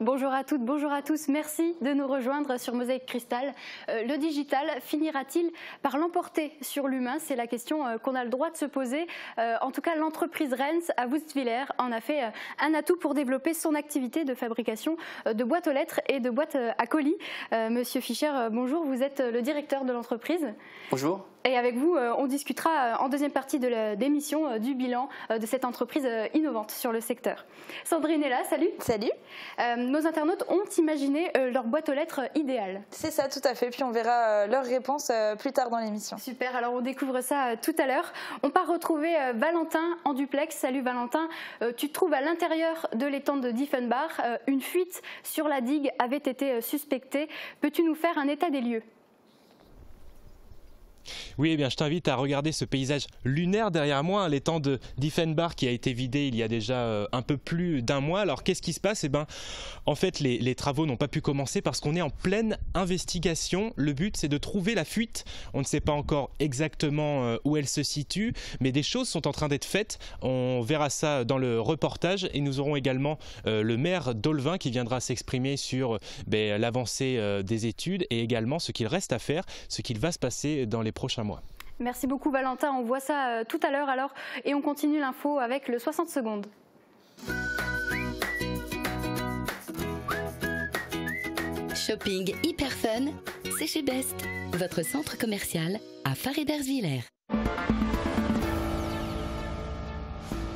Bonjour à toutes, bonjour à tous. Merci de nous rejoindre sur Mosaïque Cristal. Le digital finira-t-il par l'emporter sur l'humain? C'est la question qu'on a le droit de se poser. En tout cas, l'entreprise Rens à Woestwiller en a fait un atout pour développer son activité de fabrication de boîtes aux lettres et de boîtes à colis. Monsieur Fischer, bonjour, vous êtes le directeur de l'entreprise. Bonjour. Et avec vous, on discutera en deuxième partie de l'émission du bilan de cette entreprise innovante sur le secteur. Sandrine est là, salut. Salut. Nos internautes ont imaginé leur boîte aux lettres idéale. C'est ça, tout à fait. Puis on verra leurs réponses plus tard dans l'émission. Super, alors on découvre ça tout à l'heure. On part retrouver Valentin en duplex. Salut Valentin, tu te trouves à l'intérieur de l'étang de Diefenbach. Une fuite sur la digue avait été suspectée. Peux-tu nous faire un état des lieux ? Oui, eh bien, je t'invite à regarder ce paysage lunaire derrière moi, l'étang de Diefenbach qui a été vidé il y a déjà un peu plus d'un mois. Alors qu'est-ce qui se passe? Eh bien, en fait, les travaux n'ont pas pu commencer parce qu'on est en pleine investigation. Le but, c'est de trouver la fuite. On ne sait pas encore exactement où elle se situe, mais des choses sont en train d'être faites. On verra ça dans le reportage et nous aurons également le maire d'Olvin qui viendra s'exprimer sur l'avancée des études et également ce qu'il reste à faire, ce qu'il va se passer dans les prochains mois. Merci beaucoup Valentin, on voit ça tout à l'heure alors et on continue l'info avec le 60 secondes. Shopping hyper fun, c'est chez Best, votre centre commercial à Faré-Bersviller.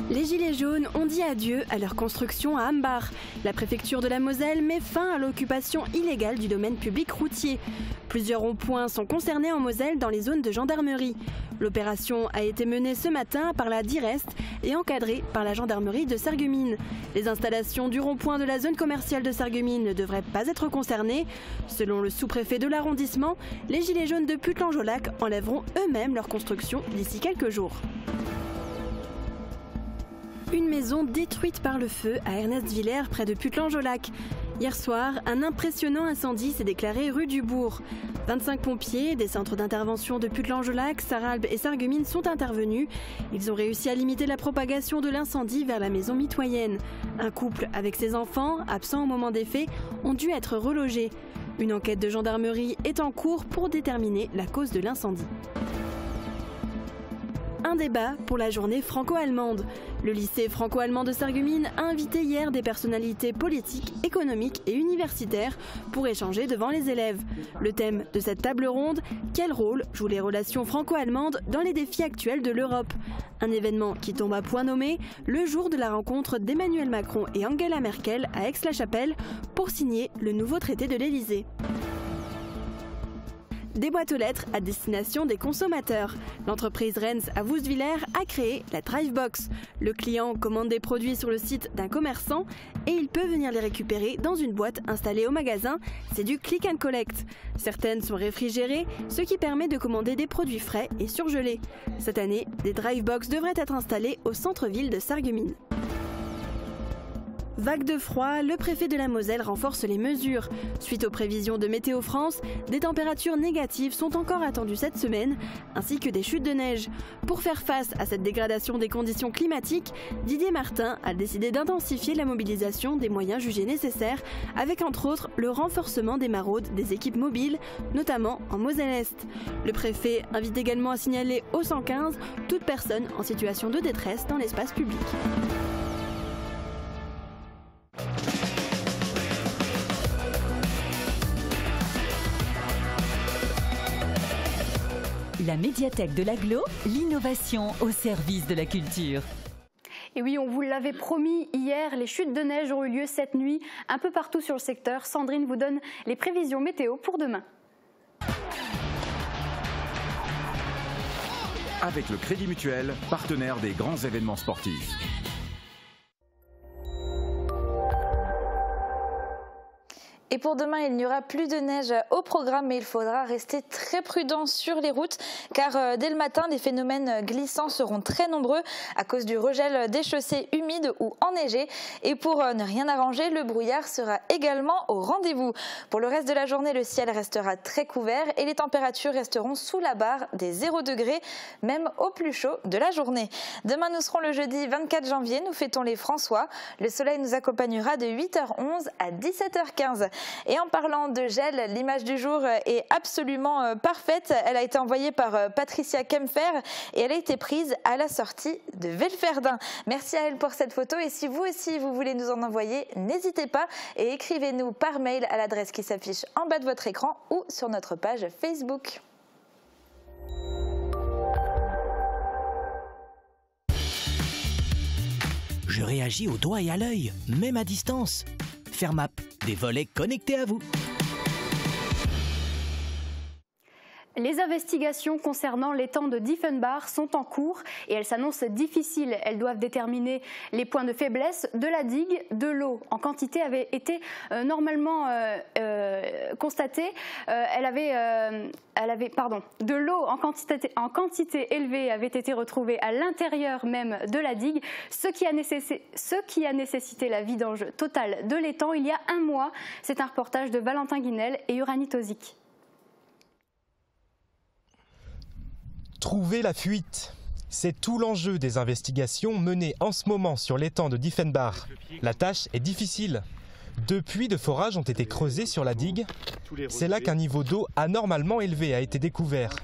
Les Gilets jaunes ont dit adieu à leur construction à Hambach. La préfecture de la Moselle met fin à l'occupation illégale du domaine public routier. Plusieurs ronds-points sont concernés en Moselle dans les zones de gendarmerie. L'opération a été menée ce matin par la DIREST et encadrée par la gendarmerie de Sarreguemines. Les installations du rond-point de la zone commerciale de Sarreguemines ne devraient pas être concernées. Selon le sous-préfet de l'arrondissement, les Gilets jaunes de Putelange-au-Lac enlèveront eux-mêmes leur construction d'ici quelques jours. Une maison détruite par le feu à Ernest-Villers, près de Putelange-au-Lac. Hier soir, un impressionnant incendie s'est déclaré rue du Bourg. 25 pompiers des centres d'intervention de Putelange-au-Lac, Sarralbe et Sarreguemines sont intervenus. Ils ont réussi à limiter la propagation de l'incendie vers la maison mitoyenne. Un couple avec ses enfants, absents au moment des faits, ont dû être relogés. Une enquête de gendarmerie est en cours pour déterminer la cause de l'incendie. Un débat pour la journée franco-allemande. Le lycée franco-allemand de Sarreguemines a invité hier des personnalités politiques, économiques et universitaires pour échanger devant les élèves. Le thème de cette table ronde, quel rôle jouent les relations franco-allemandes dans les défis actuels de l'Europe? Un événement qui tombe à point nommé le jour de la rencontre d'Emmanuel Macron et Angela Merkel à Aix-la-Chapelle pour signer le nouveau traité de l'Elysée. Des boîtes aux lettres à destination des consommateurs. L'entreprise Rens à Woestwiller a créé la Drivebox. Le client commande des produits sur le site d'un commerçant et il peut venir les récupérer dans une boîte installée au magasin. C'est du click and collect. Certaines sont réfrigérées, ce qui permet de commander des produits frais et surgelés. Cette année, des Drivebox devraient être installées au centre-ville de Sarreguemines. Vague de froid, le préfet de la Moselle renforce les mesures. Suite aux prévisions de Météo France, des températures négatives sont encore attendues cette semaine, ainsi que des chutes de neige. Pour faire face à cette dégradation des conditions climatiques, Didier Martin a décidé d'intensifier la mobilisation des moyens jugés nécessaires, avec entre autres le renforcement des maraudes des équipes mobiles, notamment en Moselle-Est. Le préfet invite également à signaler au 115 toute personne en situation de détresse dans l'espace public. La médiathèque de l'Agglo, l'innovation au service de la culture. Et oui, on vous l'avait promis hier, les chutes de neige ont eu lieu cette nuit un peu partout sur le secteur. Sandrine vous donne les prévisions météo pour demain. Avec le Crédit Mutuel, partenaire des grands événements sportifs. Et pour demain, il n'y aura plus de neige au programme, mais il faudra rester très prudent sur les routes, car dès le matin, les phénomènes glissants seront très nombreux à cause du regel des chaussées humides ou enneigées. Et pour ne rien arranger, le brouillard sera également au rendez-vous. Pour le reste de la journée, le ciel restera très couvert et les températures resteront sous la barre des 0 degrés, même au plus chaud de la journée. Demain, nous serons le jeudi 24 janvier, nous fêtons les François. Le soleil nous accompagnera de 8h11 à 17h15. Et en parlant de gel, l'image du jour est absolument parfaite. Elle a été envoyée par Patricia Kempfer et elle a été prise à la sortie de Velferdin. Merci à elle pour cette photo et si vous aussi vous voulez nous en envoyer, n'hésitez pas et écrivez-nous par mail à l'adresse qui s'affiche en bas de votre écran ou sur notre page Facebook. Je réagis au doigt et à l'œil, même à distance. Fermap, des volets connectés à vous. Les investigations concernant l'étang de Diefenbach sont en cours et elles s'annoncent difficiles. Elles doivent déterminer les points de faiblesse de la digue. De l'eau en quantité avait été normalement constatée. De l'eau en quantité élevée avait été retrouvée à l'intérieur même de la digue, ce qui a nécessité la vidange totale de l'étang il y a un mois. C'est un reportage de Valentin Guinel et Uranie Tozic. Trouver la fuite, c'est tout l'enjeu des investigations menées en ce moment sur l'étang de Diefenbach. La tâche est difficile. 2 puits de forage ont été creusés sur la digue. C'est là qu'un niveau d'eau anormalement élevé a été découvert.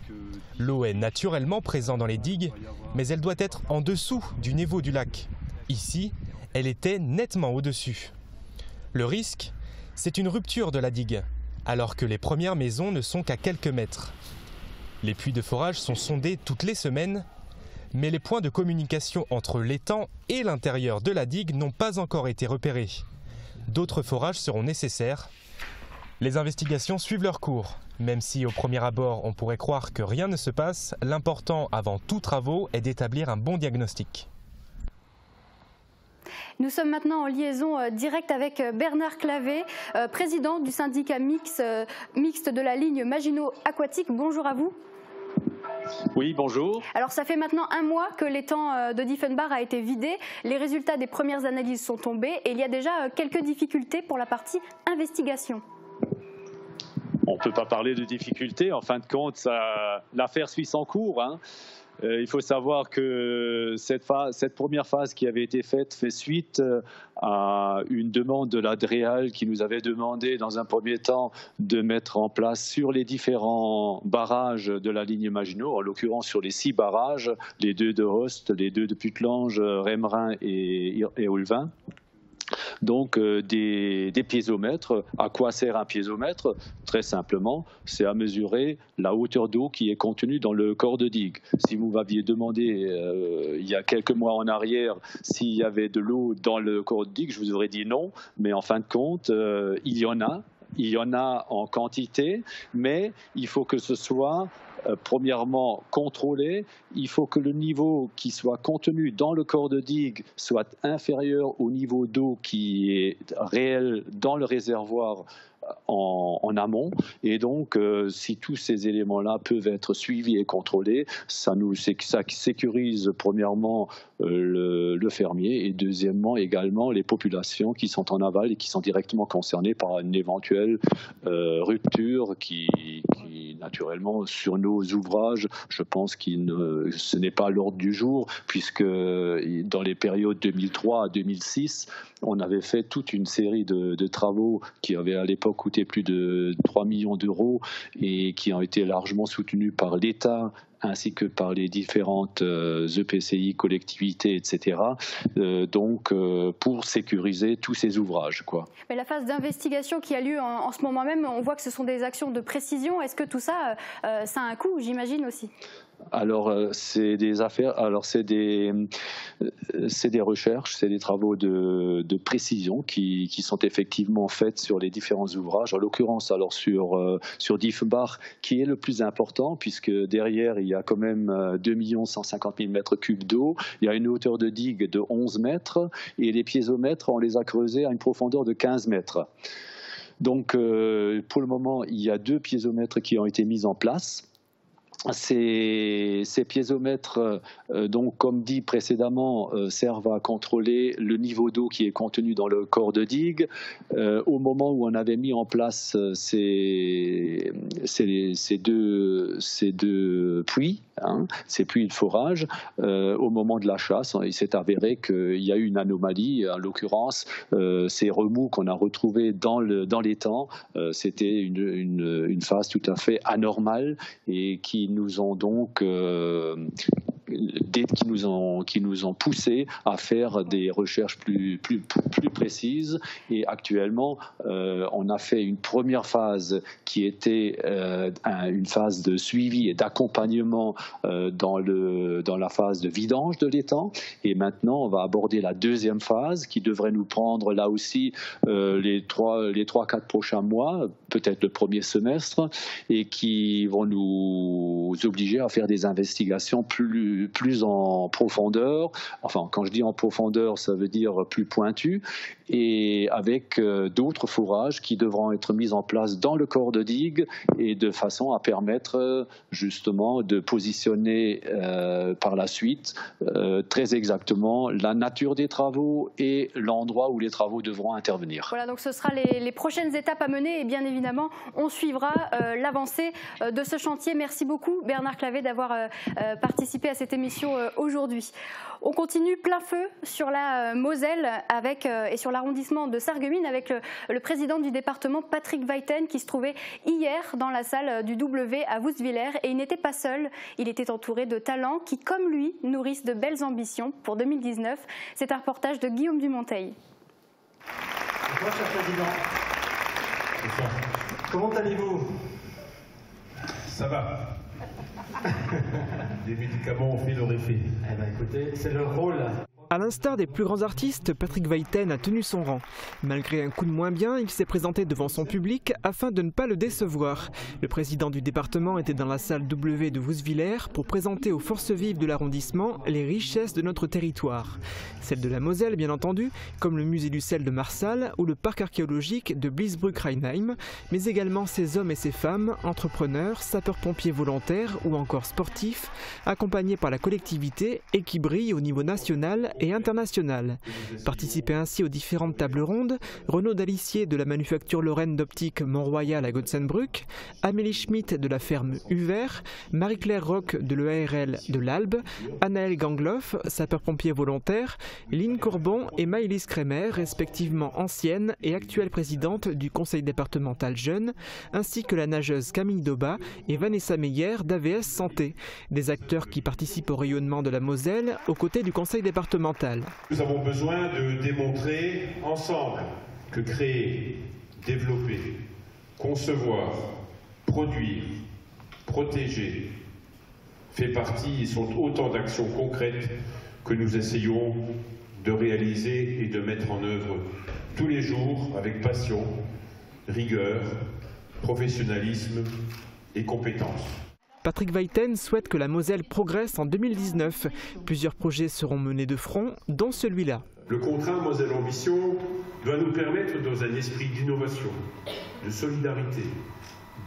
L'eau est naturellement présente dans les digues, mais elle doit être en dessous du niveau du lac. Ici, elle était nettement au-dessus. Le risque, c'est une rupture de la digue, alors que les premières maisons ne sont qu'à quelques mètres. Les puits de forage sont sondés toutes les semaines, mais les points de communication entre l'étang et l'intérieur de la digue n'ont pas encore été repérés. D'autres forages seront nécessaires. Les investigations suivent leur cours. Même si au premier abord on pourrait croire que rien ne se passe, l'important avant tout travaux est d'établir un bon diagnostic. Nous sommes maintenant en liaison directe avec Bernard Clavé, président du syndicat mixte de la ligne Maginot Aquatique. Bonjour à vous. Oui, bonjour. Alors ça fait maintenant un mois que l'étang de Diefenbach a été vidé. Les résultats des premières analyses sont tombés et il y a déjà quelques difficultés pour la partie investigation. On ne peut pas parler de difficultés. En fin de compte, l'affaire suit son cours. Il faut savoir que cette première phase qui avait été faite fait suite à une demande de la DREAL qui nous avait demandé dans un premier temps de mettre en place sur les différents barrages de la ligne Maginot, en l'occurrence sur les 6 barrages, les 2 de Host, les 2 de Putelange, Rémerin et Olvin. Donc des piézomètres. À quoi sert un piézomètre? Très simplement, c'est à mesurer la hauteur d'eau qui est contenue dans le corps de digue. Si vous m'aviez demandé il y a quelques mois en arrière s'il y avait de l'eau dans le corps de digue, je vous aurais dit non, mais en fin de compte, il y en a. Il y en a en quantité, mais il faut que ce soit premièrement contrôlé. Il faut que le niveau qui soit contenu dans le corps de digue soit inférieur au niveau d'eau qui est réel dans le réservoir en amont. Et donc, si tous ces éléments-là peuvent être suivis et contrôlés, ça sécurise premièrement le fermier et deuxièmement également les populations qui sont en aval et qui sont directement concernées par une éventuelle rupture qui naturellement sur nos ouvrages, je pense que ce n'est pas à l'ordre du jour puisque dans les périodes 2003 à 2006, on avait fait toute une série de travaux qui avaient à l'époque coûté plus de 3 millions d'euros et qui ont été largement soutenus par l'État ainsi que par les différentes EPCI, collectivités, etc. Pour sécuriser tous ces ouvrages, quoi. Mais la phase d'investigation qui a lieu en ce moment même, on voit que ce sont des actions de précision. Est-ce que tout ça, ça a un coût, j'imagine aussi? Alors, c'est des affaires. Alors, c'est des recherches, c'est des travaux de précision qui sont effectivement faits sur les différents ouvrages. En l'occurrence, alors sur Diefenbach, qui est le plus important, puisque derrière il y a quand même 2 150 000 mètres cubes d'eau. Il y a une hauteur de digue de 11 mètres et les piézomètres, on les a creusés à une profondeur de 15 mètres. Donc pour le moment, il y a 2 piézomètres qui ont été mis en place. Ces piézomètres, donc, comme dit précédemment, servent à contrôler le niveau d'eau qui est contenu dans le corps de digue. Au moment où on avait mis en place ces deux puits, ces puits de forage, au moment de la chasse, il s'est avéré qu'il y a eu une anomalie. En l'occurrence, ces remous qu'on a retrouvés dans l'étang, c'était une phase tout à fait anormale et qui nous ont donc qui nous ont poussé à faire des recherches plus précises. Et actuellement, on a fait une première phase qui était une phase de suivi et d'accompagnement dans la phase de vidange de l'étang. Et maintenant, on va aborder la deuxième phase qui devrait nous prendre là aussi les 3-4 prochains mois, peut-être le premier semestre, et qui vont nous obliger à faire des investigations plus en profondeur. Enfin, quand je dis en profondeur, ça veut dire plus pointu, et avec d'autres fourrages qui devront être mis en place dans le corps de digue et de façon à permettre justement de positionner par la suite très exactement la nature des travaux et l'endroit où les travaux devront intervenir. Voilà, donc ce sera les prochaines étapes à mener et bien évidemment, on suivra l'avancée de ce chantier. Merci beaucoup Bernard Clavet d'avoir participé à cette émission aujourd'hui. On continue plein feu sur la Moselle et sur l'arrondissement de Sarreguemines avec le président du département Patrick Weiten qui se trouvait hier dans la salle du W à Woustviller et il n'était pas seul, il était entouré de talents qui comme lui nourrissent de belles ambitions pour 2019. C'est un reportage de Guillaume Dumonteil. Bonsoir cher président. Bonsoir. Comment allez-vous? Ça va. Les médicaments ont fait leur effet. Eh bien écoutez, c'est le rôle. À l'instar des plus grands artistes, Patrick Weiten a tenu son rang. Malgré un coup de moins bien, il s'est présenté devant son public afin de ne pas le décevoir. Le président du département était dans la salle W de Woustviller pour présenter aux forces vives de l'arrondissement les richesses de notre territoire. Celles de la Moselle, bien entendu, comme le musée du sel de Marsal ou le parc archéologique de Bliesbrück-Rheinheim, mais également ces hommes et ces femmes, entrepreneurs, sapeurs-pompiers volontaires ou encore sportifs, accompagnés par la collectivité et qui brillent au niveau national et international. Participaient ainsi aux différentes tables rondes Renaud Dalissier de la manufacture lorraine d'optique Mont-Royal à Gotzenbrück, Amélie Schmitt de la ferme Huvert, Marie-Claire Roch de l'EARL de l'Albe, Anaël Gangloff, sapeur-pompier volontaire, Lynn Courbon et Maëlys Kremer, respectivement ancienne et actuelle présidente du conseil départemental jeune, ainsi que la nageuse Camille Doba et Vanessa Meyer d'AVS Santé, des acteurs qui participent au rayonnement de la Moselle aux côtés du conseil départemental. Nous avons besoin de démontrer ensemble que créer, développer, concevoir, produire, protéger fait partie et sont autant d'actions concrètes que nous essayons de réaliser et de mettre en œuvre tous les jours avec passion, rigueur, professionnalisme et compétence. Patrick Weiten souhaite que la Moselle progresse en 2019. Plusieurs projets seront menés de front, dont celui-là. Le contrat Moselle Ambition doit nous permettre, dans un esprit d'innovation, de solidarité,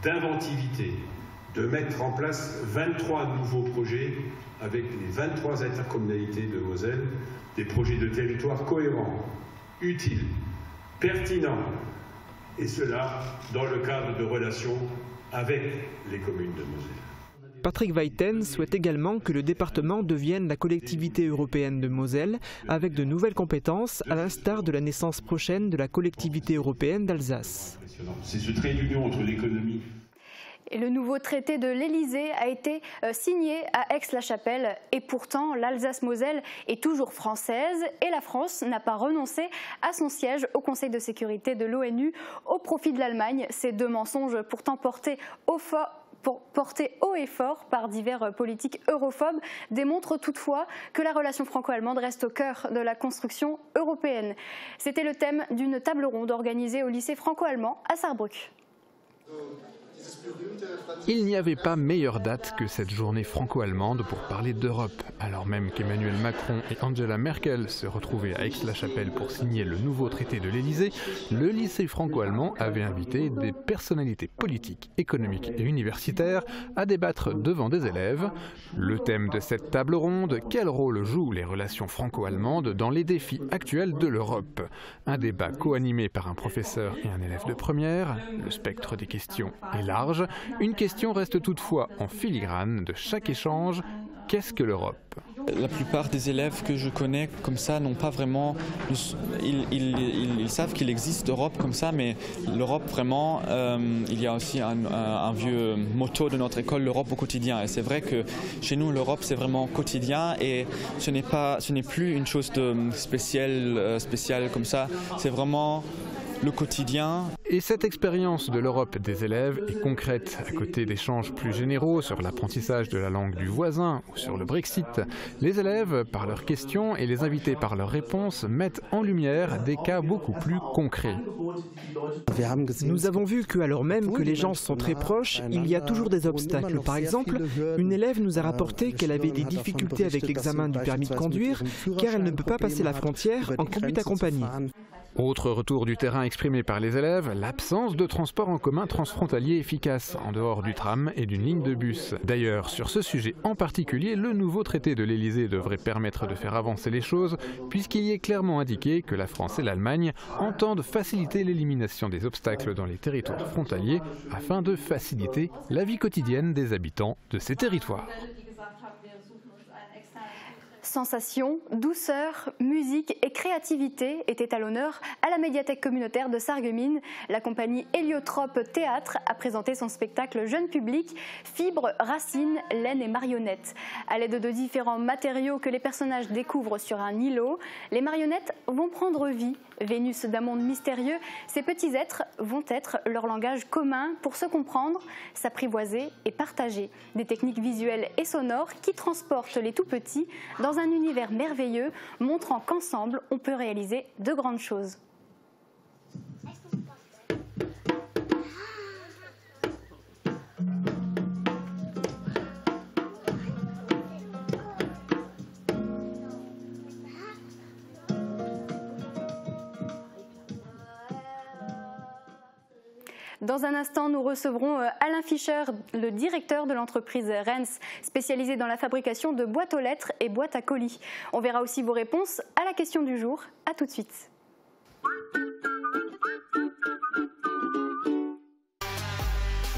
d'inventivité, de mettre en place 23 nouveaux projets avec les 23 intercommunalités de Moselle, des projets de territoire cohérents, utiles, pertinents, et cela dans le cadre de relations avec les communes de Moselle. Patrick Weiten souhaite également que le département devienne la collectivité européenne de Moselle avec de nouvelles compétences à l'instar de la naissance prochaine de la collectivité européenne d'Alsace. C'est ce trait d'union entre l'économie. Et le nouveau traité de l'Elysée a été signé à Aix-la-Chapelle. Et pourtant, l'Alsace-Moselle est toujours française et la France n'a pas renoncé à son siège au Conseil de sécurité de l'ONU au profit de l'Allemagne. Ces deux mensonges pourtant portés haut et fort par divers politiques europhobes démontrent toutefois que la relation franco-allemande reste au cœur de la construction européenne. C'était le thème d'une table ronde organisée au lycée franco-allemand à Sarrebruck. Il n'y avait pas meilleure date que cette journée franco-allemande pour parler d'Europe. Alors même qu'Emmanuel Macron et Angela Merkel se retrouvaient à Aix-la-Chapelle pour signer le nouveau traité de l'Elysée, le lycée franco-allemand avait invité des personnalités politiques, économiques et universitaires à débattre devant des élèves. Le thème de cette table ronde, quel rôle jouent les relations franco-allemandes dans les défis actuels de l'Europe? Un débat co-animé par un professeur et un élève de première. Le spectre des questions est large. Une question reste toutefois en filigrane de chaque échange. Qu'est-ce que l'Europe? La plupart des élèves que je connais comme ça n'ont pas vraiment... Ils savent qu'il existe l'Europe comme ça, mais l'Europe vraiment, il y a aussi un vieux motto de notre école, l'Europe au quotidien. Et c'est vrai que chez nous, l'Europe, c'est vraiment quotidien et ce n'est plus une chose de spéciale comme ça. C'est vraiment le quotidien. Et cette expérience de l'Europe des élèves est concrète. À côté d'échanges plus généraux sur l'apprentissage de la langue du voisin ou sur le Brexit, les élèves, par leurs questions et les invités par leurs réponses, mettent en lumière des cas beaucoup plus concrets. Nous avons vu que, alors même que les gens sont très proches, il y a toujours des obstacles. Par exemple, une élève nous a rapporté qu'elle avait des difficultés avec l'examen du permis de conduire car elle ne peut pas passer la frontière en conduite accompagnée. Autre retour du terrain exprimé par les élèves, l'absence de transport en commun transfrontalier efficace, en dehors du tram et d'une ligne de bus. D'ailleurs, sur ce sujet en particulier, le nouveau traité de l'Elysée devrait permettre de faire avancer les choses, puisqu'il y est clairement indiqué que la France et l'Allemagne entendent faciliter l'élimination des obstacles dans les territoires frontaliers, afin de faciliter la vie quotidienne des habitants de ces territoires. Sensations, douceur, musique et créativité étaient à l'honneur à la médiathèque communautaire de Sarreguemines. La compagnie Héliotrope Théâtre a présenté son spectacle jeune public Fibres, racines, laine et marionnettes. À l'aide de différents matériaux que les personnages découvrent sur un îlot, les marionnettes vont prendre vie. Vénus d'un monde mystérieux, ces petits êtres vont être leur langage commun pour se comprendre, s'apprivoiser et partager. Des techniques visuelles et sonores qui transportent les tout-petits dans un univers merveilleux, montrant qu'ensemble, on peut réaliser de grandes choses. Dans un instant, nous recevrons Alain Fischer, le directeur de l'entreprise Rens, spécialisée dans la fabrication de boîtes aux lettres et boîtes à colis. On verra aussi vos réponses à la question du jour. À tout de suite.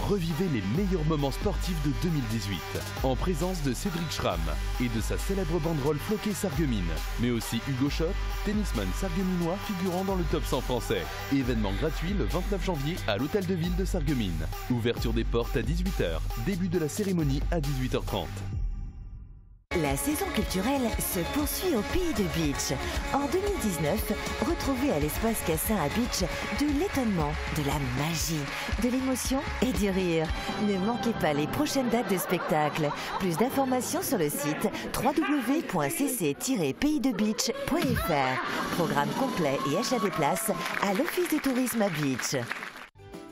Revivez les meilleurs moments sportifs de 2018 en présence de Cédric Schramm et de sa célèbre banderole floquée Sarreguemines, mais aussi Hugo Schopp, tennisman sarregueminois figurant dans le top 100 français. Événement gratuit le 29 janvier à l'hôtel de ville de Sarreguemines. Ouverture des portes à 18h, début de la cérémonie à 18h30. La saison culturelle se poursuit au Pays de Beach. En 2019, retrouvez à l'espace Cassin à Beach de l'étonnement, de la magie, de l'émotion et du rire. Ne manquez pas les prochaines dates de spectacle. Plus d'informations sur le site www.cc-paysdebeach.fr. Programme complet et achat des places à l'Office du tourisme à Beach.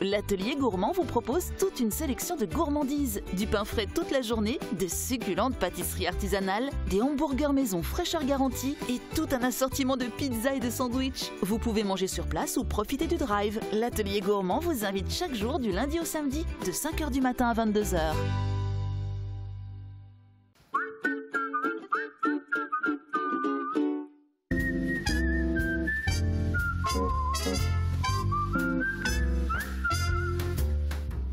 L'atelier gourmand vous propose toute une sélection de gourmandises, du pain frais toute la journée, de succulentes pâtisseries artisanales, des hamburgers maison fraîcheur garantie et tout un assortiment de pizzas et de sandwichs. Vous pouvez manger sur place ou profiter du drive. L'atelier gourmand vous invite chaque jour du lundi au samedi de 5h du matin à 22h.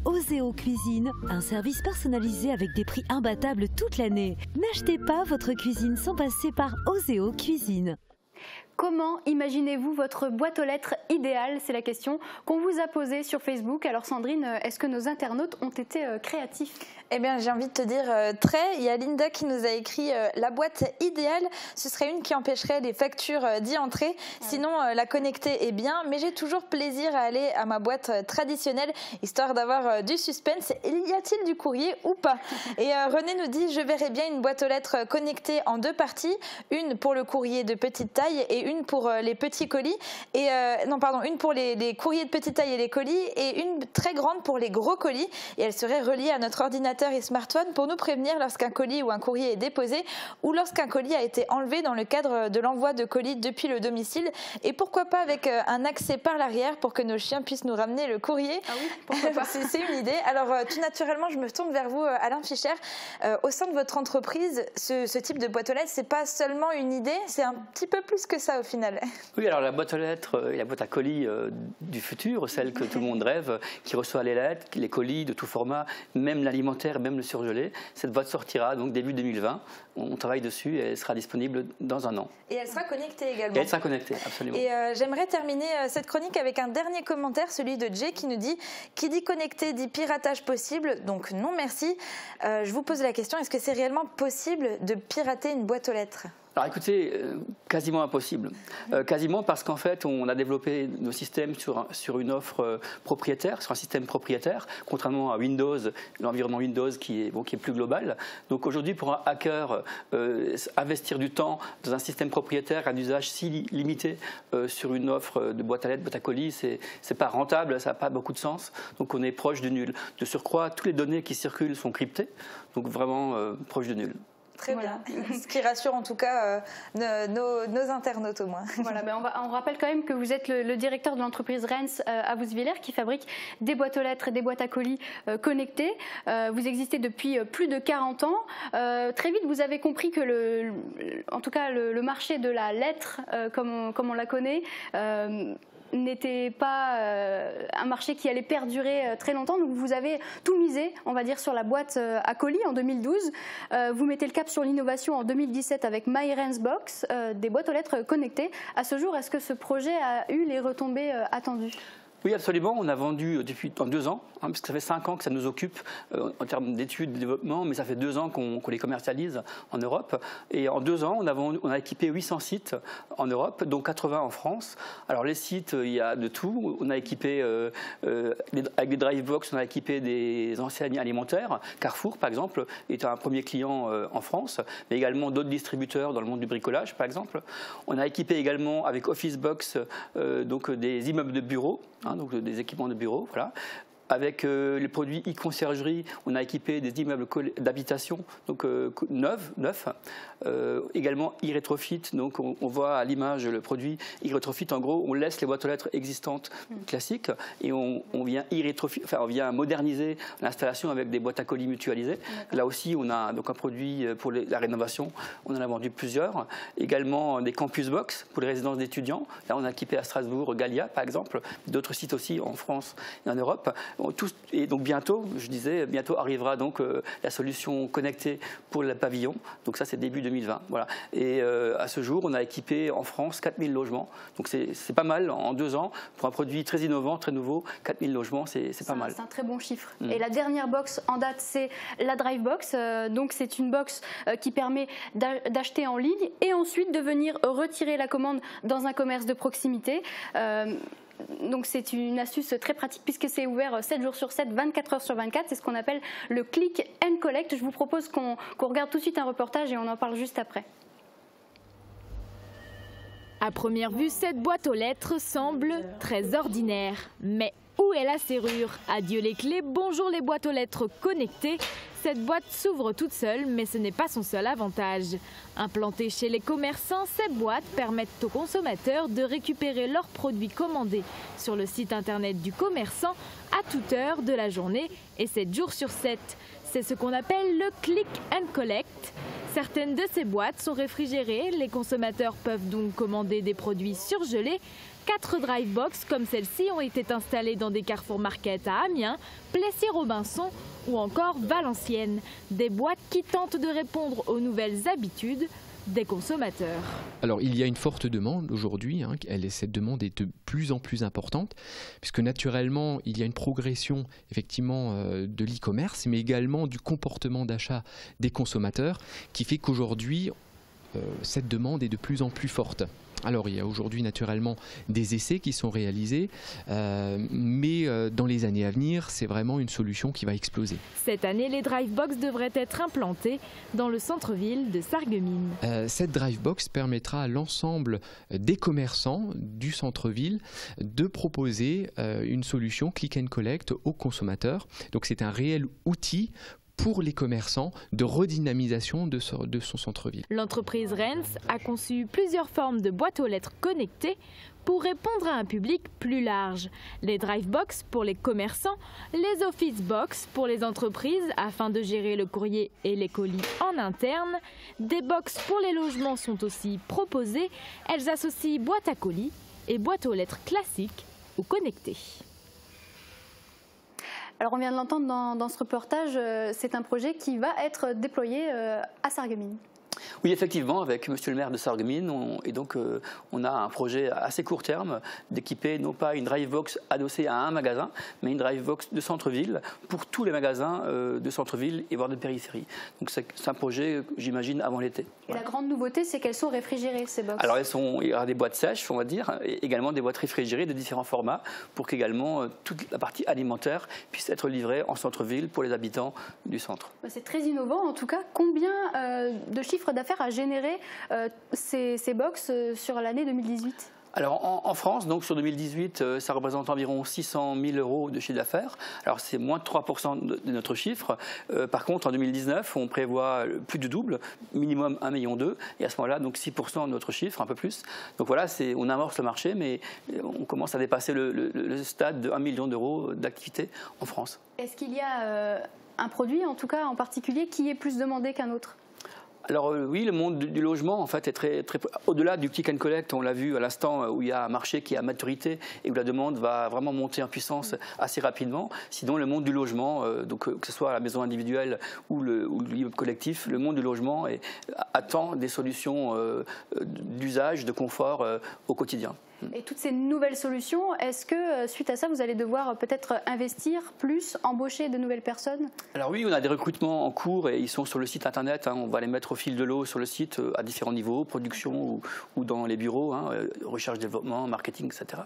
Oseo Cuisine, un service personnalisé avec des prix imbattables toute l'année. N'achetez pas votre cuisine sans passer par Oseo Cuisine. Comment imaginez-vous votre boîte aux lettres idéale? C'est la question qu'on vous a posée sur Facebook. Alors Sandrine, est-ce que nos internautes ont été créatifs? Eh bien, j'ai envie de te dire très. Il y a Linda qui nous a écrit la boîte idéale. Ce serait une qui empêcherait les factures d'y entrer. Sinon, la connecter est bien. Mais j'ai toujours plaisir à aller à ma boîte traditionnelle, histoire d'avoir du suspense. Y a-t-il du courrier ou pas? Et René nous dit, je verrais bien une boîte aux lettres connectée en deux parties. Une pour le courrier de petite taille et une pour les petits colis, et une pour les courriers de petite taille et les colis, et une très grande pour les gros colis. Et elle serait reliée à notre ordinateur et smartphone pour nous prévenir lorsqu'un colis ou un courrier est déposé ou lorsqu'un colis a été enlevé dans le cadre de l'envoi de colis depuis le domicile. Et pourquoi pas avec un accès par l'arrière pour que nos chiens puissent nous ramener le courrier. Ah oui, pourquoi pas. C'est une idée. Alors tout naturellement, je me tourne vers vous, Alain Fischer. Au sein de votre entreprise, ce type de boîte aux lettres, c'est pas seulement une idée, c'est un petit peu plus que ça au final. Oui, alors la boîte aux lettres et la boîte à colis du futur, celle que tout le monde rêve, qui reçoit les lettres, les colis de tout format, même l'alimentaire, même le surgelé. Cette boîte sortira donc début 2020. On travaille dessus et elle sera disponible dans un an. Et elle sera connectée également. Et elle sera connectée, absolument. Et j'aimerais terminer cette chronique avec un dernier commentaire, celui de Jay, qui nous dit « Qui dit connecté dit piratage possible, donc non merci ». Je vous pose la question, est-ce que c'est réellement possible de pirater une boîte aux lettres ? Alors écoutez, quasiment impossible. Quasiment parce qu'en fait, on a développé nos systèmes sur une offre propriétaire, sur un système propriétaire, contrairement à Windows, l'environnement Windows qui est plus global. Donc aujourd'hui, pour un hacker, investir du temps dans un système propriétaire, un usage si limité sur une offre de boîte à lettres, boîte à colis, c'est pas rentable, ça n'a pas beaucoup de sens. Donc on est proche du nul. De surcroît, toutes les données qui circulent sont cryptées, donc vraiment proche du nul. Très bien, ce qui rassure en tout cas nos internautes au moins. Voilà, on rappelle quand même que vous êtes le directeur de l'entreprise Rens à Wouswiller qui fabrique des boîtes aux lettres et des boîtes à colis connectées. Vous existez depuis plus de 40 ans. Très vite, vous avez compris que le marché de la lettre, comme on la connaît, n'était pas un marché qui allait perdurer très longtemps. Donc vous avez tout misé, on va dire, sur la boîte à colis en 2012. Vous mettez le cap sur l'innovation en 2017 avec MyRensBox, des boîtes aux lettres connectées. À ce jour, est-ce que ce projet a eu les retombées attendues ? Oui, absolument. On a vendu depuis 2 ans, parce que ça fait 5 ans que ça nous occupe en termes d'études, de développement, mais ça fait 2 ans qu'on les commercialise en Europe. Et en 2 ans, on a équipé 800 sites en Europe, dont 80 en France. Alors les sites, il y a de tout. On a équipé, avec des Drivebox, on a équipé des enseignes alimentaires. Carrefour, par exemple, est un premier client en France, mais également d'autres distributeurs dans le monde du bricolage, par exemple. On a équipé également avec Officebox donc des immeubles de bureaux. Donc des équipements de bureau, voilà. Avec les produits e-conciergerie, on a équipé des immeubles d'habitation, donc neufs. Également e-rétrofit, donc on voit à l'image le produit e-rétrofit. En gros, on laisse les boîtes aux lettres existantes classiques et on vient on vient moderniser l'installation avec des boîtes à colis mutualisées. Là aussi, on a donc un produit pour la rénovation. On en a vendu plusieurs. Également des campus box pour les résidences d'étudiants. Là, on a équipé à Strasbourg, Gallia, par exemple. D'autres sites aussi en France et en Europe. Et donc bientôt arrivera donc la solution connectée pour le pavillon. Donc ça, c'est début 2020. Voilà. Et à ce jour, on a équipé en France 4000 logements. Donc c'est pas mal en 2 ans. Pour un produit très innovant, très nouveau, 4000 logements, c'est pas mal. C'est un très bon chiffre. Et la dernière box en date, c'est la Drivebox. Donc c'est une box qui permet d'acheter en ligne et ensuite de venir retirer la commande dans un commerce de proximité. Donc c'est une astuce très pratique puisque c'est ouvert 7 jours sur 7, 24 heures sur 24. C'est ce qu'on appelle le click and collect. Je vous propose qu'on regarde tout de suite un reportage et on en parle juste après. À première vue, cette boîte aux lettres semble très ordinaire. Mais où est la serrure? Adieu les clés, bonjour les boîtes aux lettres connectées. Cette boîte s'ouvre toute seule, mais ce n'est pas son seul avantage. Implantées chez les commerçants, ces boîtes permettent aux consommateurs de récupérer leurs produits commandés sur le site internet du commerçant à toute heure de la journée et 7 jours sur 7. C'est ce qu'on appelle le click and collect. Certaines de ces boîtes sont réfrigérées, les consommateurs peuvent donc commander des produits surgelés. 4 Drivebox comme celle-ci ont été installées dans des Carrefour Market à Amiens, Plessis-Robinson ou encore Valenciennes. Des boîtes qui tentent de répondre aux nouvelles habitudes des consommateurs. Alors il y a une forte demande aujourd'hui, cette demande est de plus en plus importante, puisque naturellement il y a une progression effectivement de l'e-commerce, mais également du comportement d'achat des consommateurs, qui fait qu'aujourd'hui cette demande est de plus en plus forte. Alors il y a aujourd'hui naturellement des essais qui sont réalisés, mais dans les années à venir, c'est vraiment une solution qui va exploser. Cette année, les Drivebox devraient être implantés dans le centre-ville de Sarreguemines. Cette Drivebox permettra à l'ensemble des commerçants du centre-ville de proposer une solution click and collect aux consommateurs. Donc c'est un réel outil pour les commerçants de redynamisation de son centre-ville. L'entreprise Rennes a conçu plusieurs formes de boîtes aux lettres connectées pour répondre à un public plus large. Les Drivebox pour les commerçants, les Office Box pour les entreprises afin de gérer le courrier et les colis en interne. Des box pour les logements sont aussi proposées. Elles associent boîte à colis et boîte aux lettres classiques ou connectées. Alors on vient de l'entendre dans ce reportage, c'est un projet qui va être déployé à Sarreguemines. Oui, effectivement, avec monsieur le maire de Sarreguemines, on a un projet assez court terme d'équiper non pas une Drivebox adossée à un magasin, mais une Drivebox de centre-ville pour tous les magasins de centre-ville et voire de périphérie. Donc c'est un projet, j'imagine, avant l'été. Et la grande nouveauté, c'est qu'elles sont réfrigérées, ces box. Alors il y aura des boîtes sèches, on va dire, et également des boîtes réfrigérées de différents formats pour qu'également toute la partie alimentaire puisse être livrée en centre-ville pour les habitants du centre. C'est très innovant. En tout cas, combien de chiffres d'affaires a généré ces box sur l'année 2018 ? Alors en France, donc sur 2018, ça représente environ 600 000 € de chiffre d'affaires. Alors c'est moins de 3% de notre chiffre. Par contre, en 2019, on prévoit plus du double, minimum 1,2 million. Et à ce moment-là, donc 6% de notre chiffre, un peu plus. Donc voilà, on amorce le marché, mais on commence à dépasser le stade de 1 million d'euros d'activité en France. Est-ce qu'il y a un produit, en tout cas en particulier, qui est plus demandé qu'un autre ? Alors oui, le monde du logement en fait est très au-delà du click and collect. On l'a vu à l'instant où il y a un marché qui est à maturité et où la demande va vraiment monter en puissance assez rapidement. Sinon, le monde du logement, donc que ce soit la maison individuelle ou l'immeuble collectif, le monde du logement attend des solutions d'usage, de confort au quotidien. Et toutes ces nouvelles solutions, est-ce que suite à ça, vous allez devoir peut-être investir plus, embaucher de nouvelles personnes ? Alors oui, on a des recrutements en cours et ils sont sur le site internet. On va les mettre au fil de l'eau sur le site à différents niveaux, production ou dans les bureaux, recherche, développement, marketing, etc.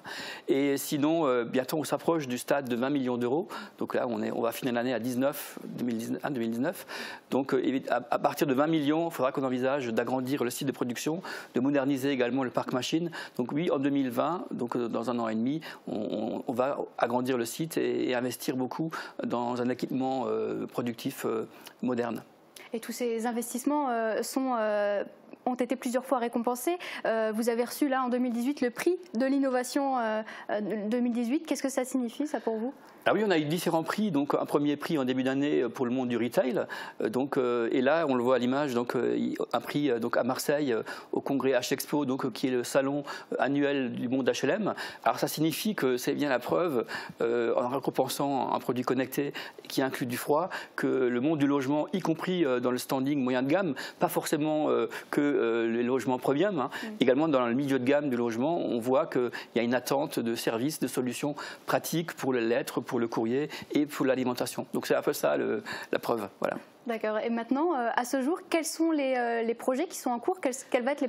Et sinon, bientôt on s'approche du stade de 20 millions d'euros. Donc là, on va finir l'année à 2019. Donc à partir de 20 millions, il faudra qu'on envisage d'agrandir le site de production, de moderniser également le parc machine. Donc oui, en 2020, donc dans un an et demi, on va agrandir le site et investir beaucoup dans un équipement productif moderne. Et tous ces investissements ont été plusieurs fois récompensés. Vous avez reçu là en 2018 le prix de l'innovation 2018. Qu'est-ce que ça signifie ça pour vous ? Ah oui, on a eu différents prix. Donc un premier prix en début d'année pour le monde du retail. Et là, on le voit à l'image. Donc un prix à Marseille au congrès H-Expo, qui est le salon annuel du monde HLM. Alors ça signifie que c'est bien la preuve, en récompensant un produit connecté qui inclut du froid, que le monde du logement, y compris dans le standing moyen de gamme, pas forcément que les logements premium, également dans le milieu de gamme du logement, on voit qu'il y a une attente de services, de solutions pratiques pour les lettres, pour le courrier et pour l'alimentation. Donc c'est un peu ça la preuve. Voilà. D'accord. Et maintenant, à ce jour, quels sont les projets qui sont en cours ? Quelle va être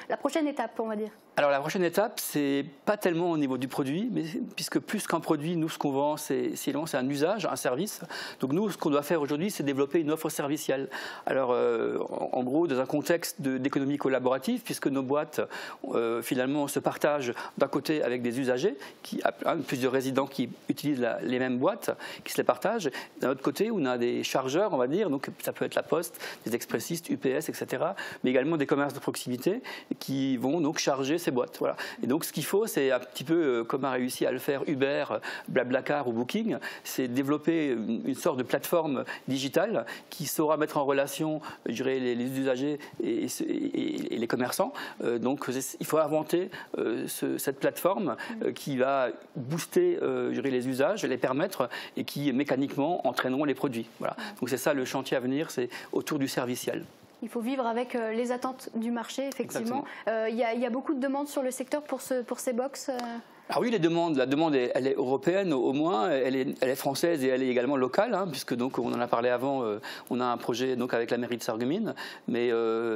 la prochaine étape, on va dire ? Alors la prochaine étape, c'est pas tellement au niveau du produit, mais puisque plus qu'un produit, nous ce qu'on vend, c'est un usage, un service. Donc nous, ce qu'on doit faire aujourd'hui, c'est développer une offre servicielle. Alors en gros, dans un contexte d'économie collaborative, puisque nos boîtes finalement se partagent d'un côté avec des usagers, plusieurs résidents qui utilisent les mêmes boîtes, qui se les partagent. D'un autre côté, on a des chargeurs, on va dire, donc ça peut être la Poste, des expressistes, UPS, etc. Mais également des commerces de proximité qui vont donc charger ces boîtes. Voilà. Et donc ce qu'il faut, c'est un petit peu comme a réussi à le faire Uber, Blablacar ou Booking, c'est développer une sorte de plateforme digitale qui saura mettre en relation, je dirais, les usagers et les commerçants. Donc il faut inventer cette plateforme qui va booster je dirais, les usages, les permettre et qui mécaniquement entraîneront les produits. Voilà. Donc c'est ça le chantier à venir, c'est autour du serviciel. Il faut vivre avec les attentes du marché, effectivement. Il y a beaucoup de demandes sur le secteur pour ces box Alors oui, la demande elle est européenne au moins, elle est française et elle est également locale, hein, puisque donc on en a parlé avant, on a un projet donc avec la mairie de Sarreguemines, mais